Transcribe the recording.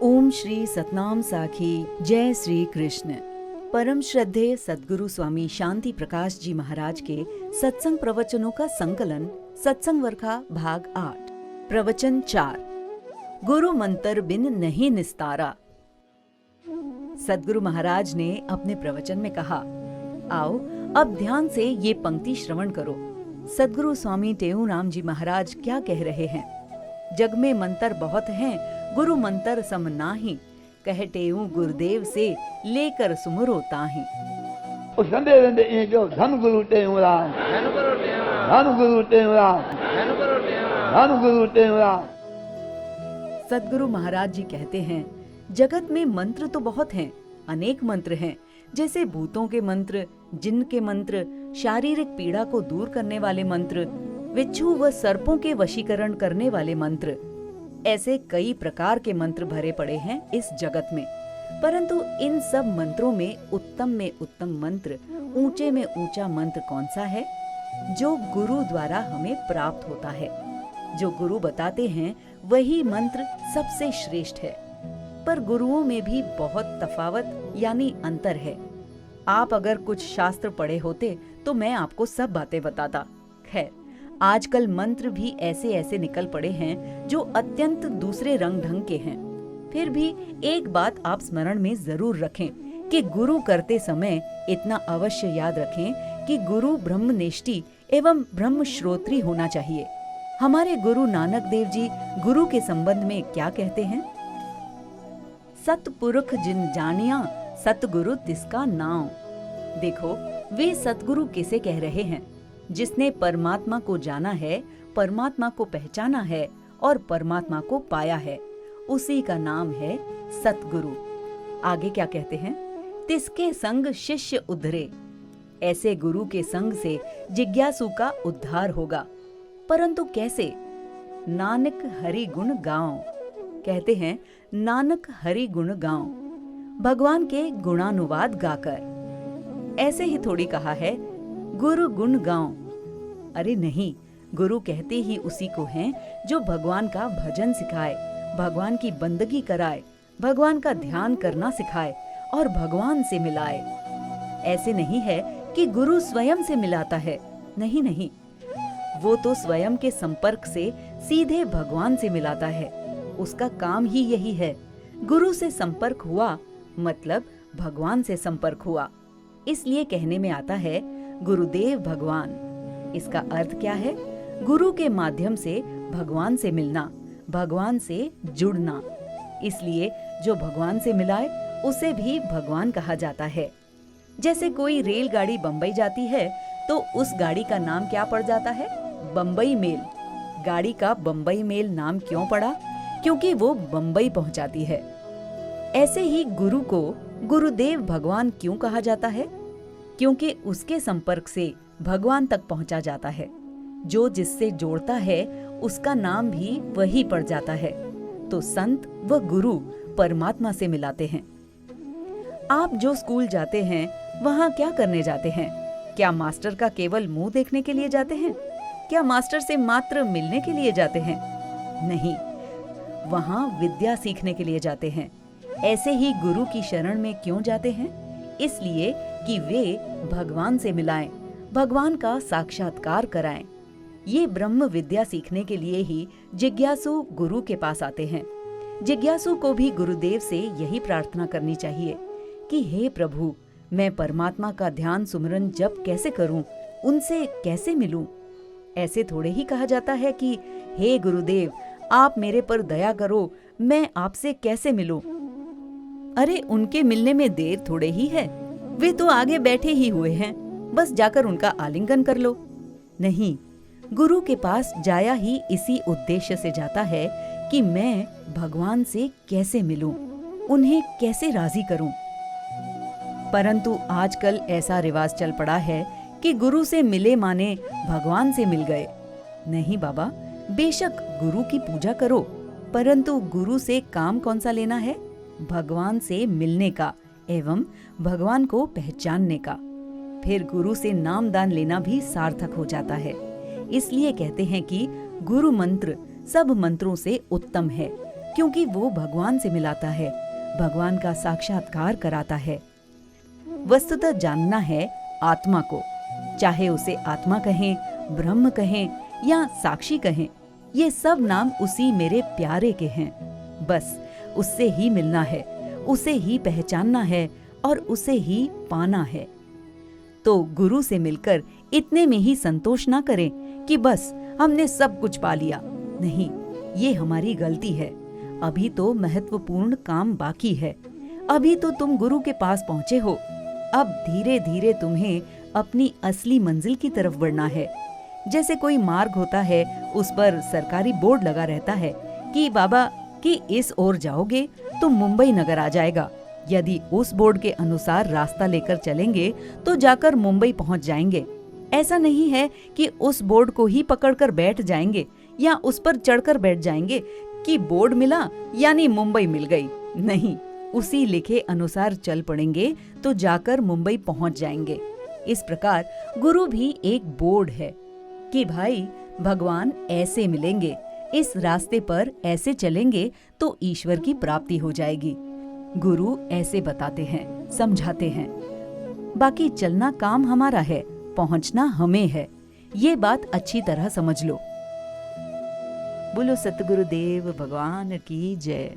ओम श्री सतनाम साखी। जय श्री कृष्ण। परम श्रद्धेय सद्गुरु स्वामी शांति प्रकाश जी महाराज के सत्संग प्रवचनों का संकलन सत्संग वर्खा भाग 8 प्रवचन 4 गुरु मंत्र बिन नहीं निस्तारा। सद्गुरु महाराज ने अपने प्रवचन में कहा, आओ अब ध्यान से ये पंक्ति श्रवण करो। सद्गुरु स्वामी टेऊराम जी महाराज क्या कह रहे हैं। जग में मंत्र बहुत हैं, गुरु मंत्र सम नाही, कहते हूँ गुरुदेव से लेकर सुमरो ताही। संडे संडे ये जो धन गुरु टेऊराम, धन गुरु टेऊराम, धन गुरु टेऊराम। सद्गुरु महाराज जी कहते हैं, जगत में मंत्र तो बहुत हैं, अनेक मंत्र हैं, जैसे भूतों के मंत्र, जिन्न के मंत्र, शारीरिक पीड़ा को दूर करने वाले मंत्र, विच्छू व सर्पों के वशीकरण करने वाले मंत्र। ऐसे कई प्रकार के मंत्र भरे पड़े हैं इस जगत में, परंतु इन सब मंत्रों में उत्तम मंत्र, ऊंचे में ऊंचा मंत्र कौन सा है? जो गुरु द्वारा हमें प्राप्त होता है। जो गुरु बताते हैं वही मंत्र सबसे श्रेष्ठ है। पर गुरुओं में भी बहुत तफावत यानी अंतर है। आप अगर कुछ शास्त्र पढ़े होते तो मैं आपको सब बातें बताता। खैर, आजकल मंत्र भी ऐसे निकल पड़े हैं जो अत्यंत दूसरे रंग ढंग के हैं। फिर भी एक बात आप स्मरण में जरूर रखें कि गुरु करते समय इतना अवश्य याद रखें कि गुरु ब्रह्मनिष्ठी एवं ब्रह्म श्रोत्री होना चाहिए। हमारे गुरु नानक देव जी गुरु के संबंध में क्या कहते हैं? सतपुरुष जिन जानिया, सतगुरु तिसका नाम। देखो, वे सतगुरु किसे कह रहे हैं? जिसने परमात्मा को जाना है, परमात्मा को पहचाना है और परमात्मा को पाया है, उसी का नाम है सतगुरु। आगे क्या कहते हैं? तिसके संग शिष्य उद्धरे। ऐसे गुरु के संग से जिज्ञासु का उद्धार होगा। परंतु कैसे? नानक हरि गुण गाओ। कहते हैं, नानक हरि गुण गाओ, भगवान के गुणानुवाद गाकर। ऐसे ही थोड़ी कहा है गुरु गुण गाओ। अरे नहीं, गुरु कहते ही उसी को हैं जो भगवान का भजन सिखाए, भगवान की बंदगी कराए, भगवान का ध्यान करना सिखाए और भगवान से मिलाए। ऐसे नहीं है कि गुरु स्वयं से मिलाता है, नहीं, वो तो स्वयं के संपर्क से सीधे भगवान से मिलाता है। उसका काम ही यही है। गुरु से संपर्क हुआ मतलब भगवान से संपर्क हुआ। इसलिए कहने में आता है गुरुदेव भगवान। इसका अर्थ क्या है? गुरु के माध्यम से भगवान से मिलना, भगवान से जुड़ना। इसलिए जो भगवान से मिलाए उसे भी भगवान कहा जाता है। जैसे कोई रेलगाड़ी बंबई जाती है तो उस गाड़ी का नाम क्या पड़ जाता है? बंबई मेल। गाड़ी का बंबई मेल नाम क्यों पड़ा? क्योंकि वो बंबई पहुंचाती है। ऐसे ही गुरु को गुरुदेव भगवान क्यों कहा जाता है? क्योंकि उसके संपर्क से भगवान तक पहुंचा जाता है। जो जिससे जोड़ता है उसका नाम भी वही पड़ जाता है। तो संत व गुरु परमात्मा से मिलाते हैं। आप जो स्कूल जाते हैं वहां क्या करने जाते हैं? क्या मास्टर का केवल मुंह देखने के लिए जाते हैं? क्या मास्टर से मात्र मिलने के लिए जाते हैं? नहीं, वहां विद्या सीखने के लिए जाते हैं। ऐसे ही गुरु की शरण में क्यों जाते हैं? इसलिए कि वे भगवान से मिलाएं, भगवान का साक्षात्कार कराएं। ये ब्रह्म विद्या सीखने के लिए ही जिज्ञासु गुरु के पास आते हैं। जिज्ञासु को भी गुरुदेव से यही प्रार्थना करनी चाहिए कि हे प्रभु, मैं परमात्मा का ध्यान सुमरन जप कैसे करूं, उनसे कैसे मिलूं। ऐसे थोड़े ही कहा जाता है कि हे गुरुदेव, आप मेरे पर दया करो, मैं आपसे कैसे मिलूं। अरे उनके मिलने में देर थोड़े ही है, वे तो आगे बैठे ही हुए हैं, बस जाकर उनका आलिंगन कर लो। नहीं, गुरु के पास जाया ही इसी उद्देश्य से जाता है कि मैं भगवान से कैसे मिलूं, उन्हें कैसे राजी करूं। परंतु आजकल ऐसा रिवाज चल पड़ा है कि गुरु से मिले माने भगवान से मिल गए। नहीं बाबा, बेशक गुरु की पूजा करो, परंतु गुरु से काम कौन सा लेना है? भगवान से मिलने का एवं भगवान को पहचानने का। फिर गुरु से नाम दान लेना भी सार्थक हो जाता है। इसलिए कहते हैं कि गुरु मंत्र सब मंत्रों से उत्तम है, क्योंकि वो भगवान से मिलाता है, भगवान का साक्षात्कार कराता है। वस्तुतः जानना है आत्मा को, चाहे उसे आत्मा कहें, ब्रह्म कहें या साक्षी कहें, ये सब नाम उसी मेरे प्यारे के हैं। बस उससे ही मिलना है, उसे ही पहचानना है और उसे ही पाना है। तो गुरु से मिलकर इतने में ही संतोष ना करें कि बस हमने सब कुछ पा लिया। नहीं, ये हमारी गलती है। अभी तो महत्वपूर्ण काम बाकी है। अभी तो तुम गुरु के पास पहुंचे हो। अब धीरे धीरे तुम्हें अपनी असली मंजिल की तरफ बढ़ना है। जैसे कोई मार्ग होता है, उस पर सरकारी बोर्ड लगा रहता है कि बाबा कि इस ओर जाओगे तो मुंबई नगर आ जाएगा। यदि उस बोर्ड के अनुसार रास्ता लेकर चलेंगे तो जाकर मुंबई पहुंच जाएंगे। ऐसा नहीं है कि उस बोर्ड को ही पकड़कर बैठ जाएंगे या उस पर चढ़कर बैठ जाएंगे कि बोर्ड मिला यानी मुंबई मिल गई। नहीं, उसी लिखे अनुसार चल पड़ेंगे तो जाकर मुंबई पहुंच जाएंगे। इस प्रकार गुरु भी एक बोर्ड है कि भाई भगवान ऐसे मिलेंगे, इस रास्ते पर ऐसे चलेंगे तो ईश्वर की प्राप्ति हो जाएगी। गुरु ऐसे बताते हैं, समझाते हैं। बाकी चलना काम हमारा है, पहुंचना हमें है। ये बात अच्छी तरह समझ लो। बोलो सतगुरुदेव भगवान की जय।